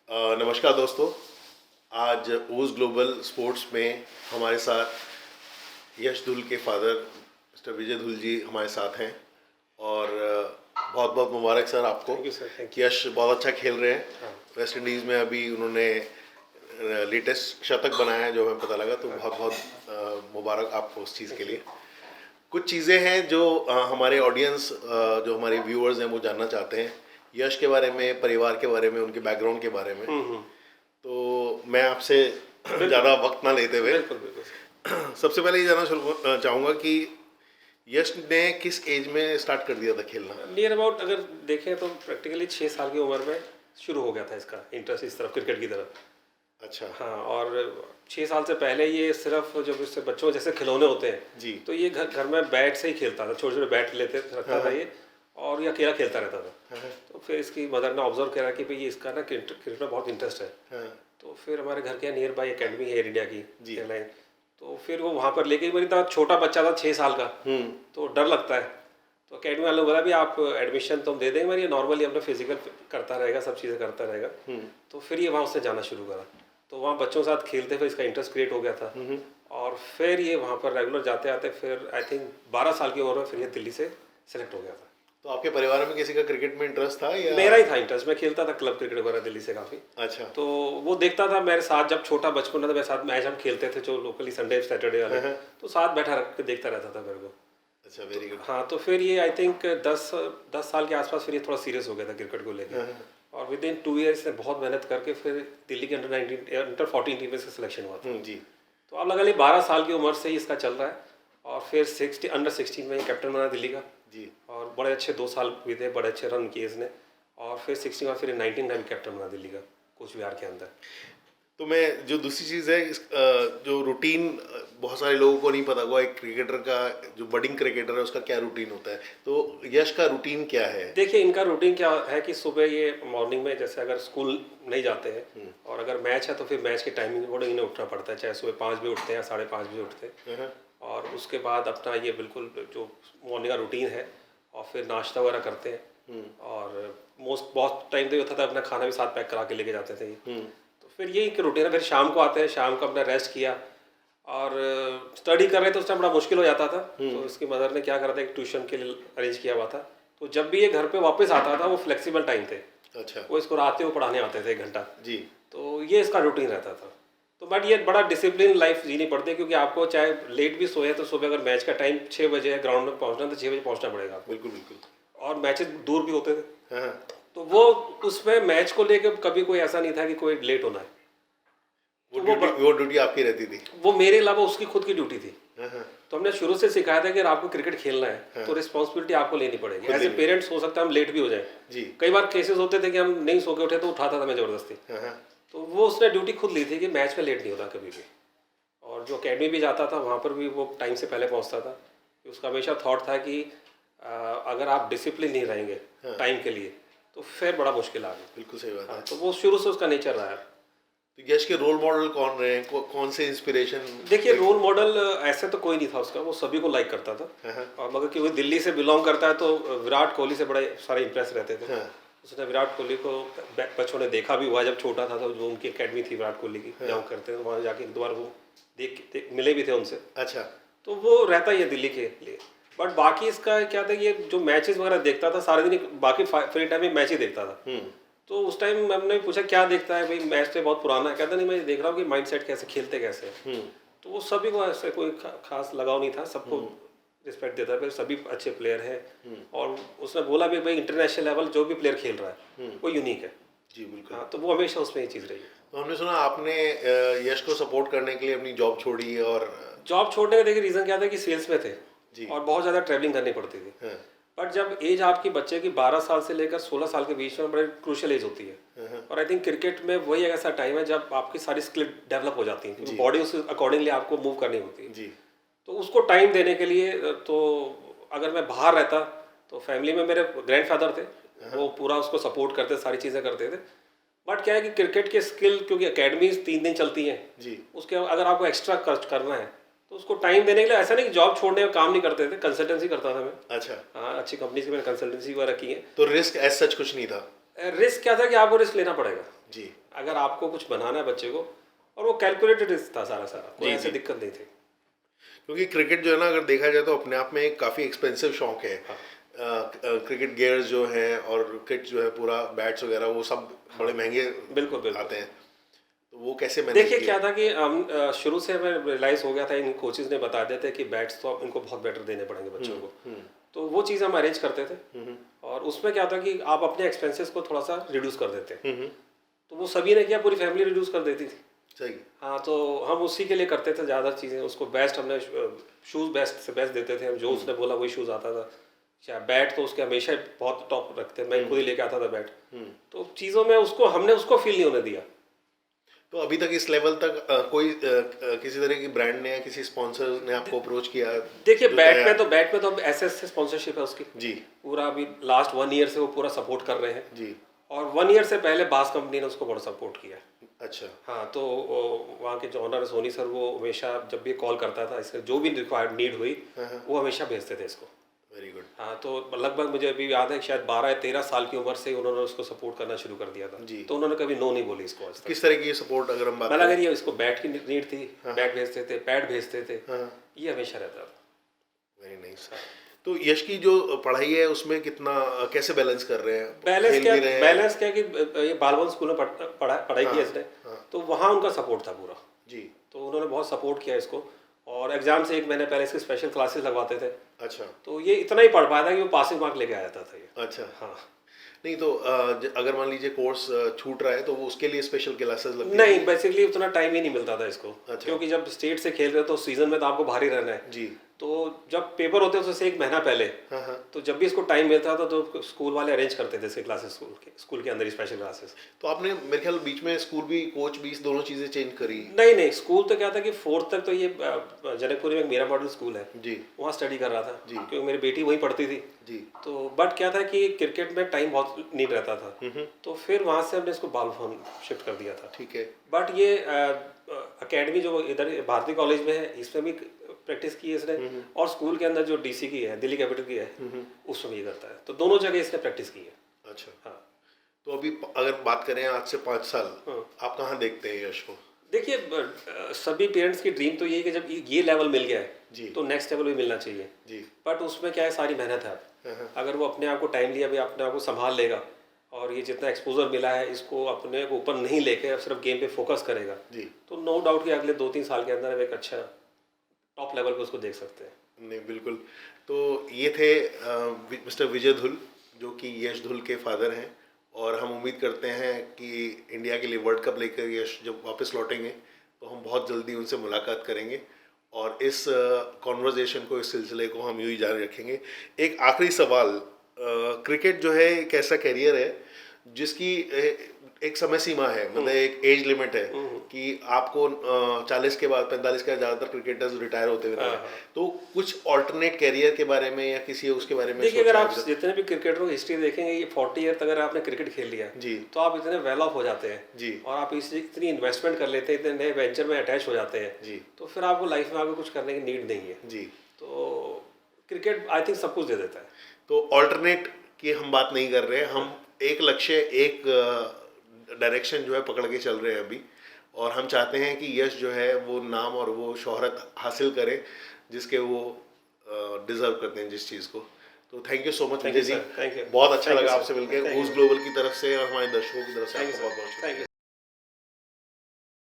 नमस्कार दोस्तों। आज ओज ग्लोबल स्पोर्ट्स में हमारे साथ यश धुल के फादर मिस्टर विजय धुल जी हमारे साथ हैं और बहुत बहुत मुबारक सर आपको। थैंक यू सर, थैंक यश बहुत अच्छा खेल रहे हैं। हाँ। वेस्ट इंडीज़ में अभी उन्होंने लेटेस्ट शतक बनाया है जो हमें पता लगा, तो बहुत बहुत मुबारक आपको उस चीज़ के लिए। कुछ चीज़ें हैं जो हमारे ऑडियंस जो हमारे व्यूअर्स हैं वो जानना चाहते हैं यश के बारे में, परिवार के बारे में, उनके बैकग्राउंड के बारे में। तो मैं आपसे ज़्यादा वक्त ना लेते हुए बिल्कुल बिल्कुल। सबसे पहले ये जानना चाहूँगा कि यश ने किस एज में स्टार्ट कर दिया था खेलना? नियर अबाउट अगर देखें तो प्रैक्टिकली 6 साल की उम्र में शुरू हो गया था इसका इंटरेस्ट इस तरफ, क्रिकेट की तरफ। अच्छा। हाँ, और 6 साल से पहले ये सिर्फ जब इससे बच्चों जैसे खिलौने होते हैं जी। तो ये घर घर में बैट से ही खेलता था, छोटे छोटे बैट लेते रखता था ये, और ये अकेला खेलता रहता था। तो फिर इसकी मदर ने ऑब्जर्व करा कि भाई इसका ना क्रिकेट में बहुत इंटरेस्ट है। तो फिर हमारे घर के नियर बाई एकेडमी है एयर इंडिया की जी। एयरलाइन, तो फिर वो वहाँ पर लेके मेरी, था छोटा बच्चा था 6 साल का, तो डर लगता है। तो अकेडमी वालों ने बोला भी आप एडमिशन तो हम दे देंगे, ये नॉर्मली अपना फिजिकल करता रहेगा, सब चीज़ें करता रहेगा। तो फिर ये वहाँ उसने जाना शुरू करा, तो वहाँ बच्चों के साथ खेलते हुए इसका इंटरेस्ट क्रिएट हो गया था। और फिर ये वहाँ पर रेगुलर जाते आते फिर आई थिंक 12 साल की उम्र में फिर ये दिल्ली से सेलेक्ट हो गया था। तो आपके परिवार में किसी का क्रिकेट में इंटरेस्ट था या? मेरा ही था इंटरेस्ट, मैं खेलता था क्लब क्रिकेट वगैरह दिल्ली से काफ़ी। अच्छा। तो वो देखता था मेरे साथ, जब छोटा बचपन था मेरे साथ मैच हम खेलते थे जो लोकली संडे सैटरडे वाले, तो साथ बैठा रख के देखता रहता था मेरे को। अच्छा, वेरी गुड। हाँ, तो फिर ये आई थिंक 10 साल के आसपास फिर ये थोड़ा सीरियस हो गया था क्रिकेट को लेकर, और विद इन 2 ईयर्स ने बहुत मेहनत करके फिर दिल्ली के अंडर 14 टीम में इसका सिलेक्शन हुआ था। जी। तो अब लगा ली 12 साल की उम्र से ही इसका चल रहा है, और फिर अंडर 16 में कैप्टन बना दिल्ली का जी। और बड़े अच्छे 2 साल बीते, बड़े अच्छे रन किए इसने, और फिर 16 में फिर 19 में भी कैप्टन बना दिल्ली का कूच बिहार के अंदर। तो मैं जो दूसरी चीज़ है जो रूटीन बहुत सारे लोगों को नहीं पता होगा, एक क्रिकेटर का जो बडिंग क्रिकेटर है उसका क्या रूटीन होता है, तो यश का रूटीन क्या है? देखिए, इनका रूटीन क्या है कि सुबह ये मॉर्निंग में जैसे अगर स्कूल नहीं जाते हैं और अगर मैच है तो फिर मैच के टाइमिंग को इन्हें उठना पड़ता है, चाहे सुबह 5 बजे उठते हैं या 5:30 बजे उठते हैं। और उसके बाद अपना ये बिल्कुल जो मॉर्निंग का रूटीन है, और फिर नाश्ता वगैरह करते हैं, और बहुत टाइम तो ये होता था अपना खाना भी साथ पैक करा के लेके जाते थे। तो फिर यही एक रूटीन है। फिर शाम को आते हैं, शाम को अपना रेस्ट किया, और स्टडी कर रहे थे उस टाइम बड़ा मुश्किल हो जाता था, तो इसकी मदर ने क्या करा था, एक ट्यूशन के लिए अरेंज किया हुआ था। तो जब भी ये घर पे वापस आता था वो फ्लेक्सिबल टाइम थे। अच्छा। वो इसको रात को पढ़ाने आते थे 1 घंटा जी। तो ये इसका रूटीन रहता था। तो बट ये बड़ा डिसिप्लिन लाइफ जीनी पड़ती है, क्योंकि आपको चाहे लेट भी सोए तो सुबह अगर मैच का टाइम 6 बजे है ग्राउंड में पहुंचना, तो 6 बजे पहुंचना पड़ेगा आपको। बिल्कुल बिल्कुल। और मैचेस दूर भी होते थे। हाँ। तो वो उसमें मैच को लेकर कभी कोई ऐसा नहीं था कि कोई लेट होना है। वो ड्यूटी आपकी रहती थी? वो मेरे अलावा उसकी खुद की ड्यूटी थी। हाँ। तो हमने शुरू से सिखाया था कि अगर आपको क्रिकेट खेलना है तो रिस्पॉन्सिबिलिटी आपको लेनी पड़ेगी। एज ए पेरेंट्स हो सकता है हम लेट भी हो जाए जी। कई बार केसेस होते थे कि हम नहीं सो के उठे तो उठाता था मैं ज़बरदस्ती। तो वो उसने ड्यूटी खुद ली थी कि मैच में लेट नहीं होता कभी भी। और जो अकेडमी भी जाता था वहाँ पर भी वो टाइम से पहले पहुँचता था। उसका हमेशा थॉट था कि अगर आप डिसिप्लिन नहीं रहेंगे टाइम के लिए तो फिर बड़ा मुश्किल आ गया। बिल्कुल सही बात है। तो वो शुरू से उसका नेचर रहा है। तो यश के रोल मॉडल कौन रहे हैं, कौन से इंस्पिरेशन? देखिए, रोल मॉडल ऐसे तो कोई नहीं था उसका, वो सभी को लाइक करता था। और मगर कि वो दिल्ली से बिलोंग करता है तो विराट कोहली से बड़े सारे इंप्रेस रहते थे। उसने विराट कोहली को बच्चों ने देखा भी हुआ जब छोटा था, तो जो उनकी एकेडमी थी विराट कोहली की जहाँ करते थे, वहाँ जाके एक दो बार वो मिले भी थे उनसे। अच्छा। तो वो रहता ही है दिल्ली के लिए। बट बाकी इसका क्या था, ये जो मैचेस वगैरह देखता था सारे दिन, बाकी फ्री टाइम में मैच ही देखता था। तो उस टाइम हमने पूछा क्या देखता है भाई, मैच तो बहुत पुराना है। कहता नहीं, मैं देख रहा हूँ कि माइंडसेट कैसे खेलते कैसे। तो वो सभी को ऐसे कोई खास लगाव नहीं था, सबको रिस्पेक्ट देता है, सभी अच्छे प्लेयर हैं। और उसने बोला भी भाई इंटरनेशनल लेवल जो भी प्लेयर खेल रहा है वो यूनिक है। जी बिल्कुल। हाँ, तो वो हमेशा उसमें ये चीज़ रही। तो हमने सुना आपने यश को सपोर्ट करने के लिए अपनी जॉब छोड़ी, और जॉब छोड़ने का देखिए रीज़न क्या था कि सेल्स में थे जी। और बहुत ज़्यादा ट्रैवलिंग करनी पड़ती थी। बट जब एज आपकी बच्चे की 12 साल से लेकर 16 साल के बीच में बड़े क्रूशियल एज होती है। और आई थिंक क्रिकेट में वही एक ऐसा टाइम है जब आपकी सारी स्किल डेवलप हो जाती है, क्योंकि बॉडी उस अकॉर्डिंगली आपको मूव करनी होती है जी। तो उसको टाइम देने के लिए, तो अगर मैं बाहर रहता तो फैमिली में मेरे ग्रैंडफादर थे, वो पूरा उसको सपोर्ट करते, सारी चीज़ें करते थे। बट क्या है कि क्रिकेट के स्किल, क्योंकि अकेडमीज 3 दिन चलती हैं जी, उसके अगर आपको एक्स्ट्रा खर्च करना है तो उसको टाइम देने के लिए, ऐसा नहीं कि जॉब छोड़ने का काम नहीं करते थे, कंसल्टेंसी करता था मैं। अच्छा। हाँ, अच्छी कंपनी से मैंने कंसल्टेंसी वगैरह की है। तो रिस्क एज सच कुछ नहीं था? रिस्क क्या था कि आपको रिस्क लेना पड़ेगा जी अगर आपको कुछ बनाना है बच्चे को, और वो कैलकुलेटेड रिस्क था सारा कोई जी, ऐसी जी। दिक्कत नहीं थी। क्योंकि क्रिकेट जो है ना, अगर देखा जाए तो अपने आप में एक काफ़ी एक्सपेंसिव शौक है। हाँ क्रिकेट गियर्स जो हैं और किट जो है पूरा, बैट्स वगैरह, वो सब बड़े महंगे बिल्कुल बिल्कुल। आते हैं। तो वो कैसे मैनेज देखिए किया? क्या था कि हम शुरू से हमें रियलाइज हो गया था, इन कोचेज ने बता दिया था कि बैट्स तो अब इनको बहुत बेटर देने पड़ेंगे बच्चों को। तो वो चीज़ हम अरेंज करते थे, और उसमें क्या था कि आप अपने एक्सपेंसेस को थोड़ा सा रिड्यूस कर देते। तो वो सभी ने किया, पूरी फैमिली रिड्यूस कर देती थी। सही। हाँ, तो हम उसी के लिए करते थे ज़्यादा चीज़ें। उसको बेस्ट हमने शूज़ बेस्ट से बेस्ट देते थे हम, जो उसने बोला वही शूज़ आता था। चाहे बैट तो उसके हमेशा बहुत टॉप रखते, मैं खुद ही लेके आता था बैट। तो चीज़ों में उसको हमने उसको फील नहीं होने दिया। तो अभी तक इस लेवल तक कोई किसी तरह की ब्रांड ने या किसी स्पॉन्सर ने आपको अप्रोच किया? देखिए जो बैट नया- में तो अब एसएस से स्पॉन्सरशिप है उसकी जी पूरा। अभी लास्ट 1 ईयर से वो पूरा सपोर्ट कर रहे हैं, जी। और 1 ईयर से पहले बास कंपनी ने उसको बड़ा सपोर्ट किया। अच्छा। हाँ, तो वहाँ के जो ऑनर है सोनी सर, वो हमेशा जब भी कॉल करता था, इससे जो भी रिक्वायर्ड नीड हुई वो हमेशा भेजते थे इसको। Very good. हाँ, तो लगभग मुझे अभी याद है शायद 12 या 13 साल की उम्र से उन्होंने उसको सपोर्ट करना शुरू कर दिया था। जी। तो उन्होंने कभी नो नहीं बोली इसको आज तक। किस तरह की सपोर्ट अगर हम बात मतलब करें? अगर ये इसको बैट की नीड थी, बैट भेजते थे, पैड भेजते थे, ये हमेशा रहता था। Very nice. तो यश की जो पढ़ाई है उसमें कितना, कैसे बैलेंस कर रहे हैं? बैलेंस खेल क्या, भी रहे हैं? बैलेंस क्या कि ये बालवन स्कूल में पढ़ाई की इसने, तो वहाँ उनका सपोर्ट था पूरा। जी। तो उन्होंने बहुत सपोर्ट किया इसको, और एग्जाम से 1 महीने पहले इसके स्पेशल क्लासेस लगवाते थे। अच्छा तो ये इतना ही पढ़ पाया था कि वो पासिंग मार्क लेके आया था ये। अच्छा। हाँ, नहीं तो अगर मान लीजिए कोर्स छूट रहा है तो वो उसके लिए स्पेशल क्लासेस लगती हैं? नहीं, बेसिकली उतना टाइम ही नहीं मिलता था इसको। अच्छा। क्योंकि जब स्टेट से खेल रहे हो तो सीजन में तो आपको बाहर ही रहना है। जी। तो जब पेपर होते हैं उससे 1 महीना पहले, हाँ। तो जब भी इसको टाइम मिलता था तो स्कूल वाले अरेंज करते थे इसके क्लासेस, स्कूल के अंदर ही स्पेशल क्लासेस। तो आपने मेरे ख्याल बीच में स्कूल भी, कोच भी, इस दोनों चीजें चेंज करी? नहीं, स्कूल तो क्या था कि 4th तक तो ये जनकपुरी में एक मेरा मॉडल स्कूल है, जी वहाँ स्टडी कर रहा था जी। क्योंकि मेरी बेटी वहीं पढ़ती थी। जी। तो बट क्या था कि क्रिकेट में टाइम बहुत नीड रहता था, तो फिर वहाँ से हमने इसको बालभवन शिफ्ट कर दिया था। ठीक है। बट ये एकेडमी जो इधर भारती कॉलेज में है, इसमें भी प्रैक्टिस की है इसने, और स्कूल के अंदर जो डीसी की है, दिल्ली कैपिटल की है, उसमें भी ये करता है। तो दोनों जगह इसने प्रैक्टिस की है। अच्छा। हाँ, तो अभी अगर बात करें आज से 5 साल, हाँ। आप कहाँ देखते हैं यश को? देखिए सभी पेरेंट्स की ड्रीम तो यही है कि जब ये लेवल मिल गया जी। है तो नेक्स्ट लेवल भी मिलना चाहिए। जी। बट उसमें क्या है, सारी मेहनत है। अब अगर वो अपने आप को टाइम लिया, भी अपने आप को संभाल लेगा, और ये जितना एक्सपोजर मिला है इसको अपने को ऊपर नहीं लेके अब सिर्फ गेम पे फोकस करेगा, जी। तो नो डाउट कि अगले 2-3 साल के अंदर हम एक अच्छा टॉप लेवल पे उसको देख सकते हैं। नहीं बिल्कुल। तो ये थे मिस्टर विजय धुल, जो कि यश धुल के फादर हैं, और हम उम्मीद करते हैं कि इंडिया के लिए वर्ल्ड कप लेकर यश जब वापस लौटेंगे तो हम बहुत जल्दी उनसे मुलाकात करेंगे, और इस कॉन्वर्जेशन को, इस सिलसिले को हम यूँ ही जारी रखेंगे। एक आखिरी सवाल, क्रिकेट जो है एक ऐसा कैरियर है जिसकी एक समय सीमा है, मतलब एक एज लिमिट है कि आपको 40 के बाद, 45 के बाद ज़्यादातर क्रिकेटर्स रिटायर होते हुए हैं। तो कुछ ऑल्टरनेट कैरियर के बारे में या किसी उसके बारे में देखिए, अगर सोचा आप है अभी जितने भी क्रिकेटरों की हिस्ट्री देखेंगे, ये 40 ईयर तक अगर आपने क्रिकेट खेल लिया जी। तो आप इतने वेल ऑफ हो जाते हैं जी। और आप इतनी इन्वेस्टमेंट कर लेते हैं, इतने नए वेंचर में अटैच हो जाते हैं जी। तो फिर आपको लाइफ में आगे कुछ करने की नीड नहीं है। जी। तो क्रिकेट आई थिंक सब कुछ दे देता है। तो ऑल्टरनेट की हम बात नहीं कर रहे हैं, हम एक लक्ष्य, एक डायरेक्शन जो है पकड़ के चल रहे हैं अभी, और हम चाहते हैं कि यश जो है वो नाम और वो शोहरत हासिल करें जिसके वो डिजर्व करते हैं, जिस चीज़ को। तो thank you so much Vijay ji, thank you. बहुत अच्छा Thank you, लगा sir. आपसे मिलकर, Thank you. ऊस ग्लोबल की तरफ से और हमारे दर्शकों की तरफ से थैंक यू आपका बहुत बहुत सर, थैंक यू।